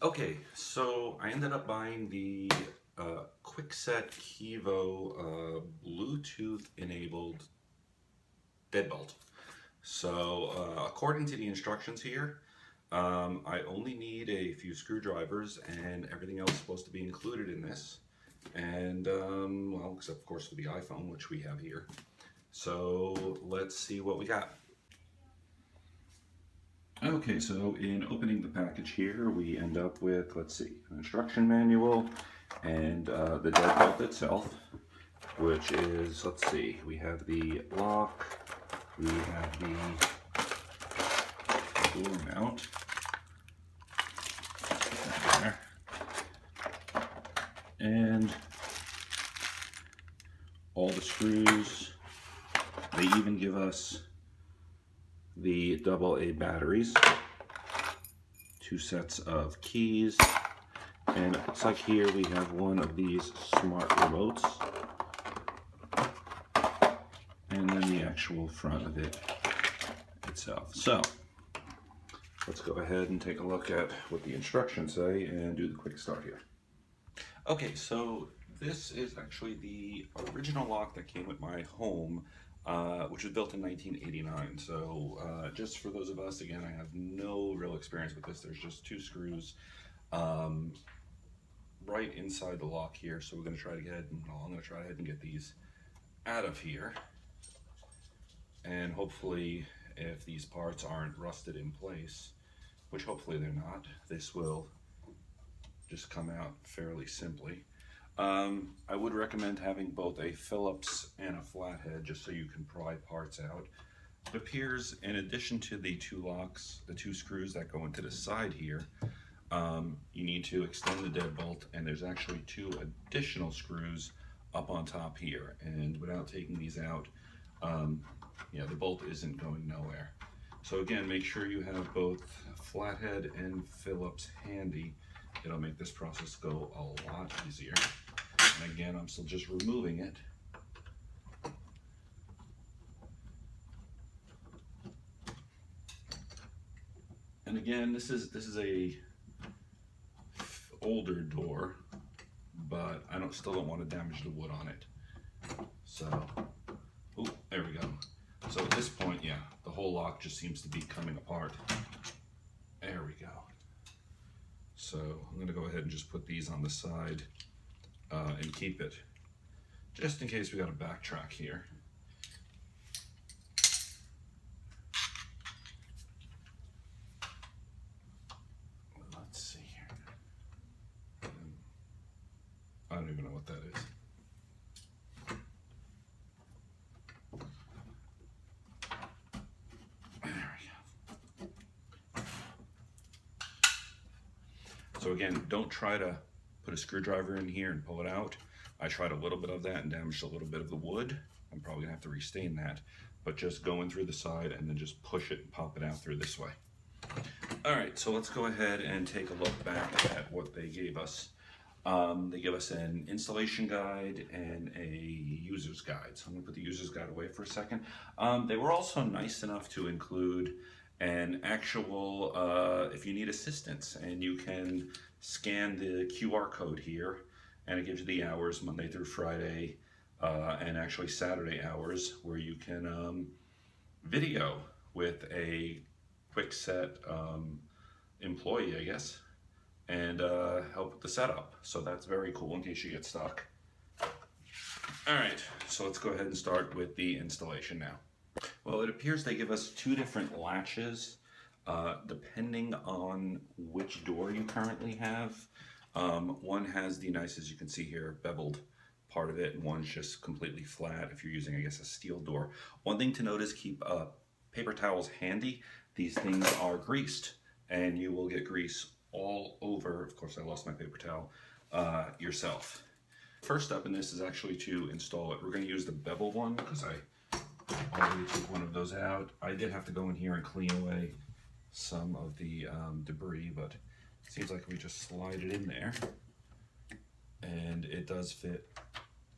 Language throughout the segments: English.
Okay, so I ended up buying the Kwikset Kevo Bluetooth enabled deadbolt. So according to the instructions here, I only need a few screwdrivers and everything else is supposed to be included in this. And well, except of course for the iPhone, which we have here. So let's see what we got. Okay, so in opening the package here, we end up with, let's see, an instruction manual and the deadbolt itself, which is, let's see, we have the lock, we have the door mount, there, and all the screws. They even give us the AA batteries, 2 sets of keys, and it looks like here we have one of these smart remotes, and then the actual front of it itself. So let's go ahead and take a look at what the instructions say and do the quick start here. Okay, so this is actually the original lock that came with my home, which was built in 1989. So just for those of us, again, I have no real experience with this. There's just 2 screws right inside the lock here. So we're going to try to get, I'm going to try ahead and get these out of here. And hopefully, if these parts aren't rusted in place, which hopefully they're not, this will just come out fairly simply. I would recommend having both a Phillips and a flathead just so you can pry parts out. It appears in addition to the 2 locks, the 2 screws that go into the side here, you need to extend the deadbolt, and there's actually 2 additional screws up on top here. And without taking these out, yeah, the bolt isn't going nowhere. So again, make sure you have both flathead and Phillips handy. It'll make this process go a lot easier. And again, I'm still just removing it. And again, this is a older door, but I still don't want to damage the wood on it. So, oh, there we go. So at this point, yeah, the whole lock just seems to be coming apart. There we go. So I'm going to go ahead and just put these on the side and keep it, just in case we got to backtrack here. Let's see here. I don't even know what that is. So again, don't try to put a screwdriver in here and pull it out. I tried a little bit of that and damaged a little bit of the wood. I'm probably gonna have to restain that, but just go in through the side and then just push it and pop it out through this way. All right, so let's go ahead and take a look back at what they gave us. They give us an installation guide and a user's guide. So I'm gonna put the user's guide away for a second. They were also nice enough to include an actual, if you need assistance, and you can scan the QR code here, and it gives you the hours, Monday through Friday, and actually Saturday hours, where you can video with a Kwikset employee, I guess, and help with the setup. So that's very cool in case you get stuck. All right, so let's go ahead and start with the installation now. Well, it appears they give us 2 different latches, depending on which door you currently have. One has the nice, as you can see here, beveled part of it, and one's just completely flat if you're using, I guess, a steel door. One thing to note is keep paper towels handy. These things are greased, and you will get grease all over. Of course, I lost my paper towel yourself. First step in this is actually to install it. We're going to use the bevel one because I already took one of those out. I did have to go in here and clean away some of the debris, but it seems like we just slide it in there, and it does fit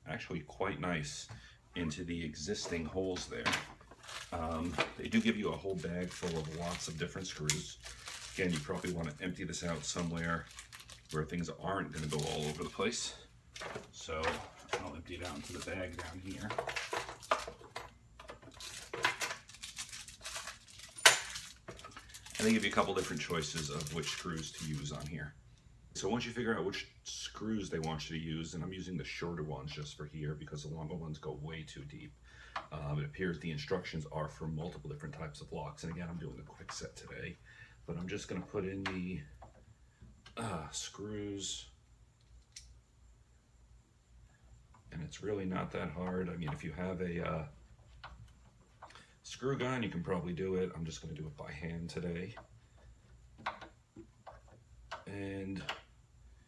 actually quite nice into the existing holes there. They do give you a whole bag full of lots of different screws. Again, you probably want to empty this out somewhere where things aren't going to go all over the place. So I'll empty it out into the bag down here. And they give you a couple different choices of which screws to use on here. So once you figure out which screws they want you to use, and I'm using the shorter ones just for here because the longer ones go way too deep. It appears the instructions are for multiple different types of locks. And again, I'm doing the Kwikset today, but I'm just going to put in the screws. And it's really not that hard. I mean, if you have a screw gun, you can probably do it. I'm just going to do it by hand today. And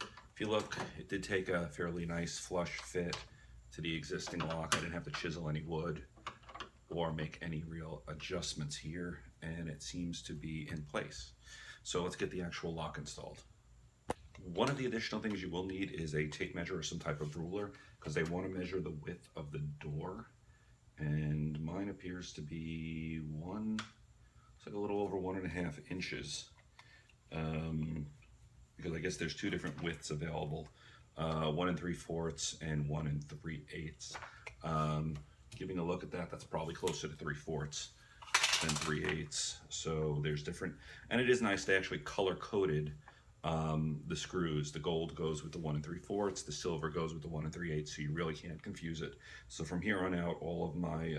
if you look, it did take a fairly nice flush fit to the existing lock. I didn't have to chisel any wood or make any real adjustments here, and it seems to be in place. So let's get the actual lock installed. One of the additional things you will need is a tape measure or some type of ruler, because they want to measure the width of the door. And mine appears to be it's like a little over 1.5 inches. Because I guess there's two different widths available, 1 3/4 and 1 3/8. Giving a look at that, that's probably closer to 3/4 than 3/8. So there's different, and it is nice they actually color coded the screws. The gold goes with the 1 3/4, the silver goes with the 1 3/8, so you really can't confuse it. So from here on out, all of my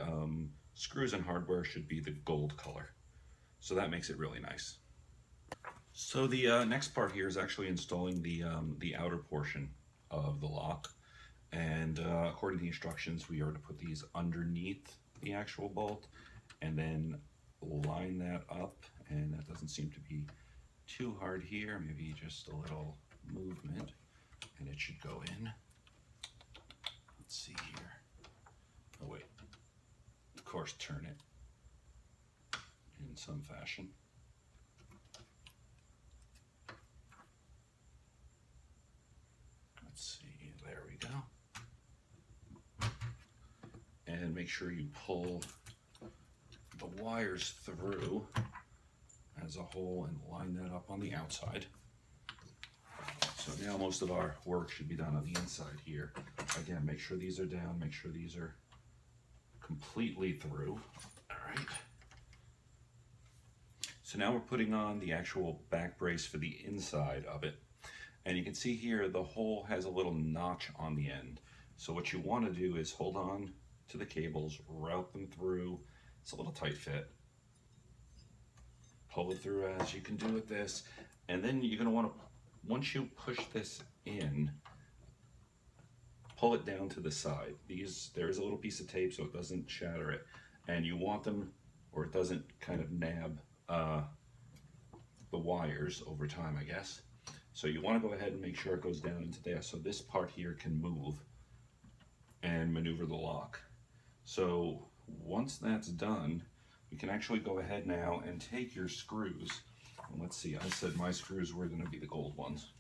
screws and hardware should be the gold color. So that makes it really nice. So the next part here is actually installing the outer portion of the lock. And according to the instructions, we are to put these underneath the actual bolt and then line that up. And that doesn't seem to be too hard here, maybe just a little movement, and it should go in. Let's see here. Oh wait, of course turn it in some fashion. Let's see, there we go. And make sure you pull the wires through as a whole and line that up on the outside. So now most of our work should be done on the inside here. Again, make sure these are down, make sure these are completely through. All right. So now we're putting on the actual back brace for the inside of it. And you can see here the hole has a little notch on the end. So what you want to do is hold on to the cables, route them through. It's a little tight fit. Pull it through as you can do with this. And then you're going to want to, once you push this in, pull it down to the side. There's a little piece of tape so it doesn't shatter it. And you want them, or it doesn't kind of nab the wires over time, I guess. So you want to go ahead and make sure it goes down into there so this part here can move and maneuver the lock. So once that's done, you can actually go ahead now and take your screws. And let's see, I said my screws were going to be the gold ones.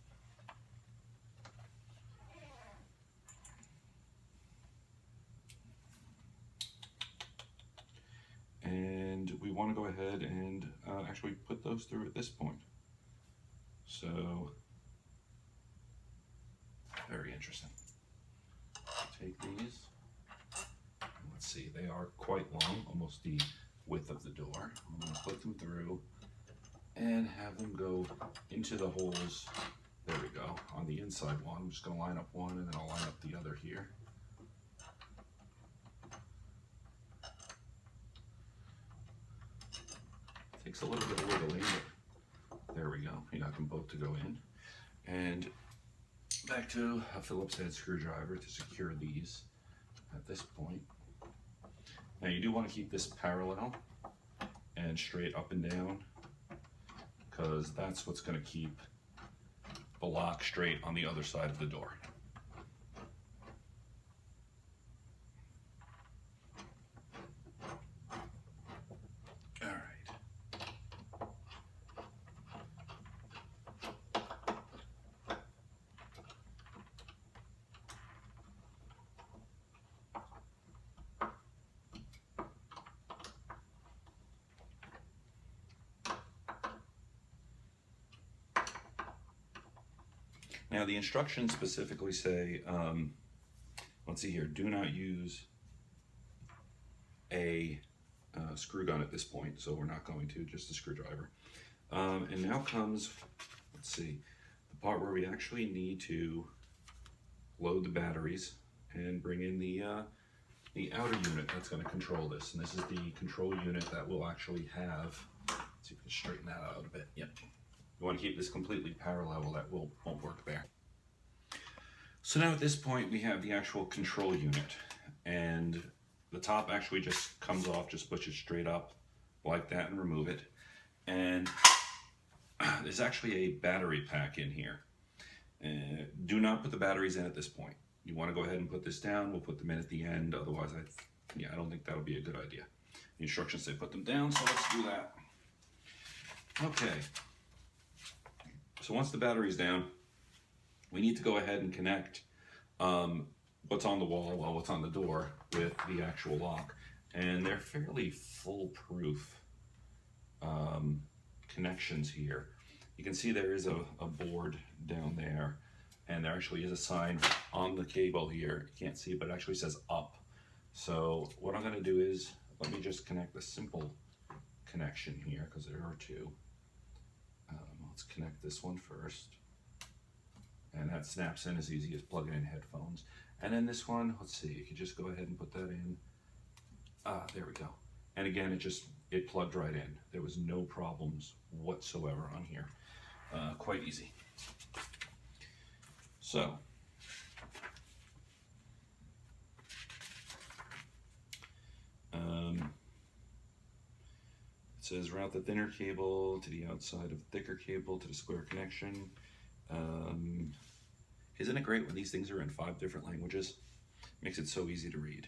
And we want to go ahead and actually put those through at this point. So, very interesting. Take these. Let's see, they are quite long, almost the width of the door. I'm going to put them through and have them go into the holes. There we go, on the inside one. I'm just going to line up one and then I'll line up the other here. Takes a little bit of wiggling, but there we go. You got them both to go in. And back to a Phillips head screwdriver to secure these at this point. Now you do want to keep this parallel and straight up and down, because that's what's going to keep the lock straight on the other side of the door. All right. Now the instructions specifically say, let's see here, do not use a screw gun at this point, so we're not going to, just a screwdriver. And now comes, let's see, the part where we actually need to load the batteries and bring in the outer unit that's going to control this. And this is the control unit that will actually have, let's see if we can straighten that out a bit. Yep. You want to keep this completely parallel, that won't work there. So now at this point we have the actual control unit, and the top actually just comes off, just push it straight up like that and remove it. And there's actually a battery pack in here. Do not put the batteries in at this point. You want to go ahead and put this down. We'll put them in at the end. Otherwise, I don't think that'll be a good idea. The instructions say put them down, so let's do that. Okay. So once the battery's down, we need to go ahead and connect what's on the wall, well, what's on the door with the actual lock. And they're fairly foolproof connections here. You can see there is a board down there, and there actually is a sign on the cable here. You can't see it, but it actually says up. So what I'm going to do is, let me just connect the simple connection here, because there are two. Let's connect this one first. And that snaps in as easy as plugging in headphones. And then this one, let's see, you can just go ahead and put that in. There we go. And again, it plugged right in. There was no problems whatsoever on here. Quite easy. So, it says route the thinner cable to the outside of thicker cable to the square connection. Isn't it great when these things are in 5 different languages? Makes it so easy to read.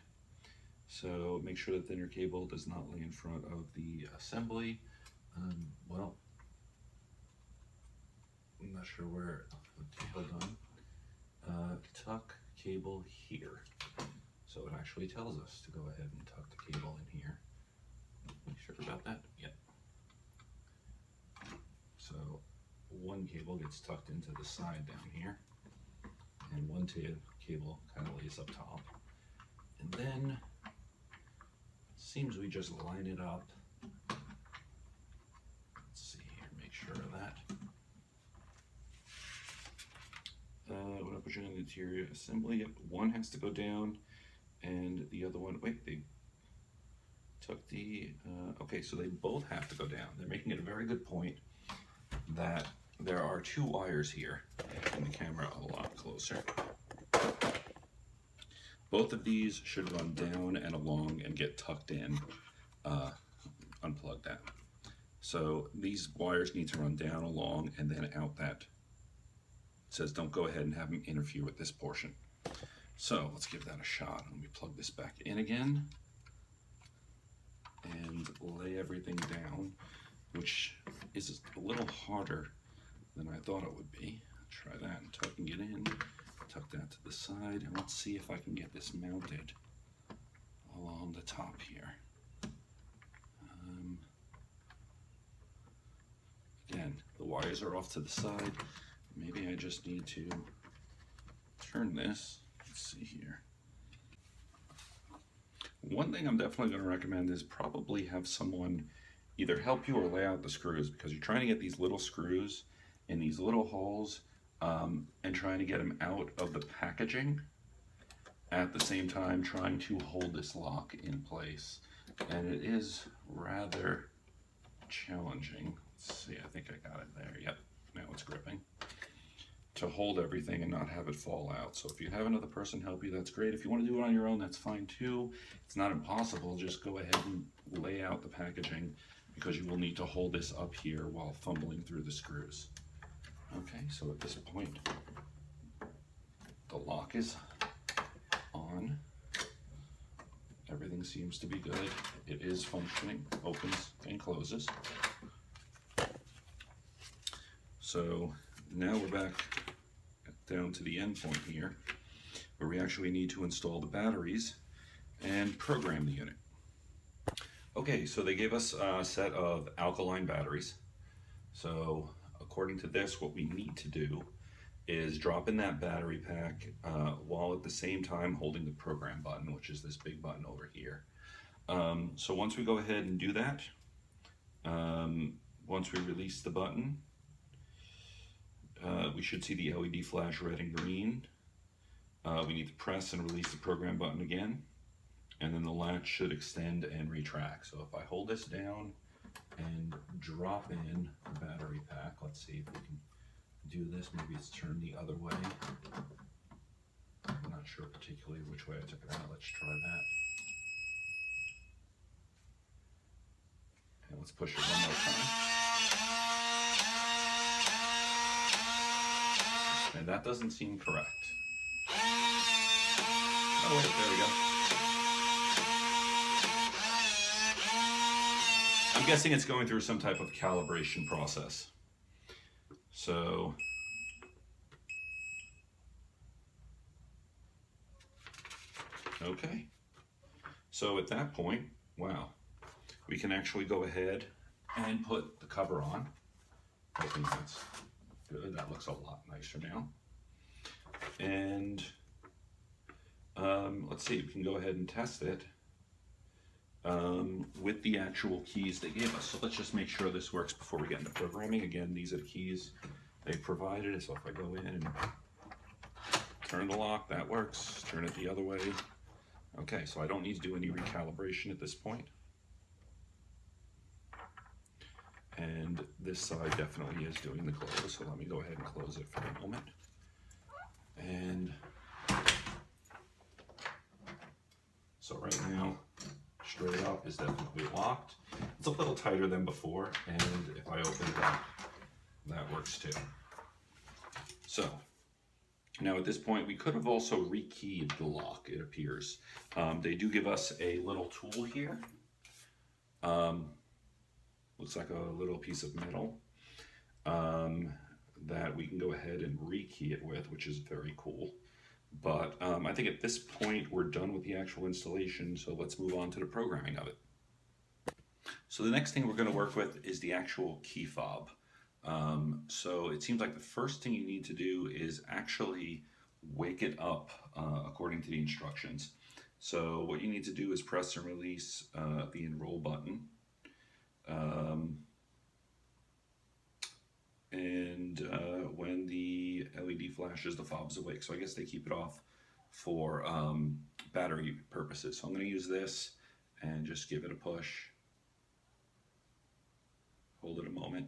So make sure the thinner cable does not lay in front of the assembly. Well, I'm not sure where, hold on. Tuck cable here. So it actually tells us to go ahead and tuck the cable in here. Make sure about that, yep. So one cable gets tucked into the side down here, and one cable kind of lays up top. And then, seems we just line it up. Let's see here, make sure of that. When I push in the interior assembly, yep, one has to go down, and the other one, wait, they took the, okay, so they both have to go down. They're making it a very good point that there are 2 wires here, and the camera a lot closer. Both of these should run down and along and get tucked in. Unplug that. So these wires need to run down, along, and then out that. It says don't go ahead and have them interfere with this portion. So let's give that a shot. Let me plug this back in again and lay everything down, which is a little harder than I thought it would be. Try that and tucking it in. Tuck that to the side, and let's see if I can get this mounted along the top here. Again, the wires are off to the side. Maybe I just need to turn this. Let's see here. One thing I'm definitely going to recommend is probably have someone either help you or lay out the screws, because you're trying to get these little screws in these little holes and trying to get them out of the packaging at the same time trying to hold this lock in place. And it is rather challenging. Let's see, I think I got it there. Yep, now it's gripping. To hold everything and not have it fall out. So if you have another person help you, that's great. If you want to do it on your own, that's fine too. It's not impossible. Just go ahead and lay out the packaging, because you will need to hold this up here while fumbling through the screws. Okay, so at this point, the lock is on. Everything seems to be good. It is functioning, opens and closes. So now we're back down to the end point here, where we actually need to install the batteries and program the unit. Okay, so they gave us a set of alkaline batteries. So according to this, what we need to do is drop in that battery pack while at the same time holding the program button, which is this big button over here. So once we go ahead and do that, once we release the button, we should see the LED flash red and green. We need to press and release the program button again, and then the latch should extend and retract. So if I hold this down and drop in the battery pack, let's see if we can do this. Maybe it's turned the other way. I'm not sure particularly which way I took it out. Let's try that. And let's push it one more time. And that doesn't seem correct. Oh wait, there we go. I'm guessing it's going through some type of calibration process. So, okay. So at that point, wow, we can actually go ahead and put the cover on. I think that's good. That looks a lot nicer now. And let's see, we can go ahead and test it with the actual keys they gave us. So let's just make sure this works before we get into programming. Again, these are the keys they provided. So if I go in and turn the lock, that works. Turn it the other way. Okay, so I don't need to do any recalibration at this point. And this side definitely is doing the close, so let me go ahead and close it for a moment. And so right now, straight up is definitely locked. It's a little tighter than before, and if I open it up, that works too. So now at this point, we could have also rekeyed the lock, it appears. They do give us a little tool here. Looks like a little piece of metal that we can go ahead and rekey it with, which is very cool. But I think at this point we're done with the actual installation, so let's move on to the programming of it. So the next thing we're going to work with is the actual key fob. So it seems like the first thing you need to do is actually wake it up according to the instructions. So what you need to do is press and release the enroll button. When the LED flashes, the fob's awake. So I guess they keep it off for battery purposes. So I'm going to use this and just give it a push. Hold it a moment.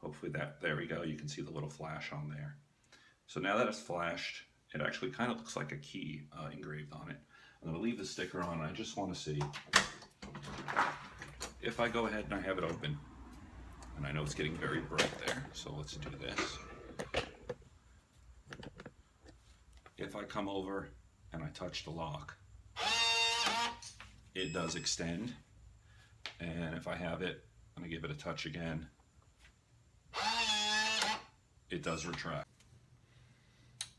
Hopefully there we go. You can see the little flash on there. So now that it's flashed, it actually kind of looks like a key engraved on it. I'm going to leave the sticker on. I just want to see if I go ahead and I have it open. And I know it's getting very bright there, so let's do this. If I come over and I touch the lock, it does extend. And if I have it and I give it a touch again, it does retract.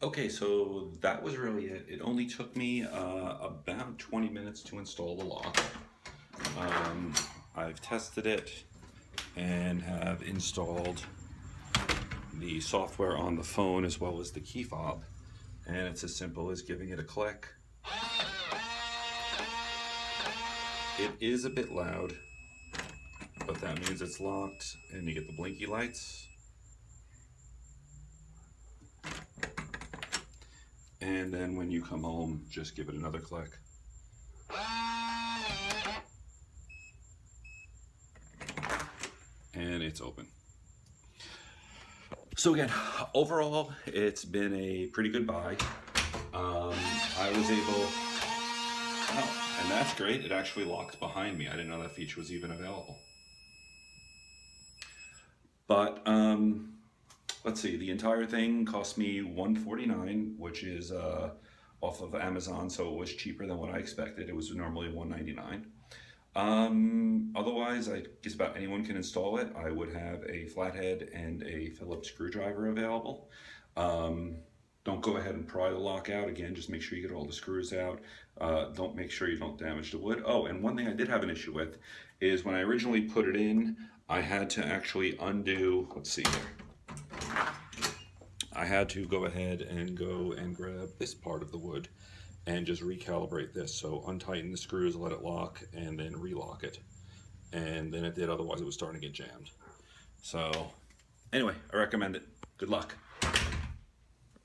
Okay, so that was really it. It only took me about 20 minutes to install the lock. I've tested it and have installed the software on the phone as well as the key fob, and it's as simple as giving it a click. It is a bit loud, but that means it's locked, and you get the blinky lights. And then when you come home, just give it another click. And it's open. So again, overall, it's been a pretty good buy. I was able, oh, and that's great. It actually locked behind me. I didn't know that feature was even available. But let's see, the entire thing cost me $149, which is off of Amazon, so it was cheaper than what I expected. It was normally $199. Otherwise, I guess about anyone can install it. I would have a flathead and a Phillips screwdriver available. Don't go ahead and pry the lock out. Again, just make sure you get all the screws out. Don't make sure you don't damage the wood. Oh, and one thing I did have an issue with is when I originally put it in, I had to actually undo, let's see here. I had to go ahead and go and grab this part of the wood and just recalibrate this. So untighten the screws, let it lock, and then relock it. And then it did, otherwise it was starting to get jammed. So anyway, I recommend it. Good luck.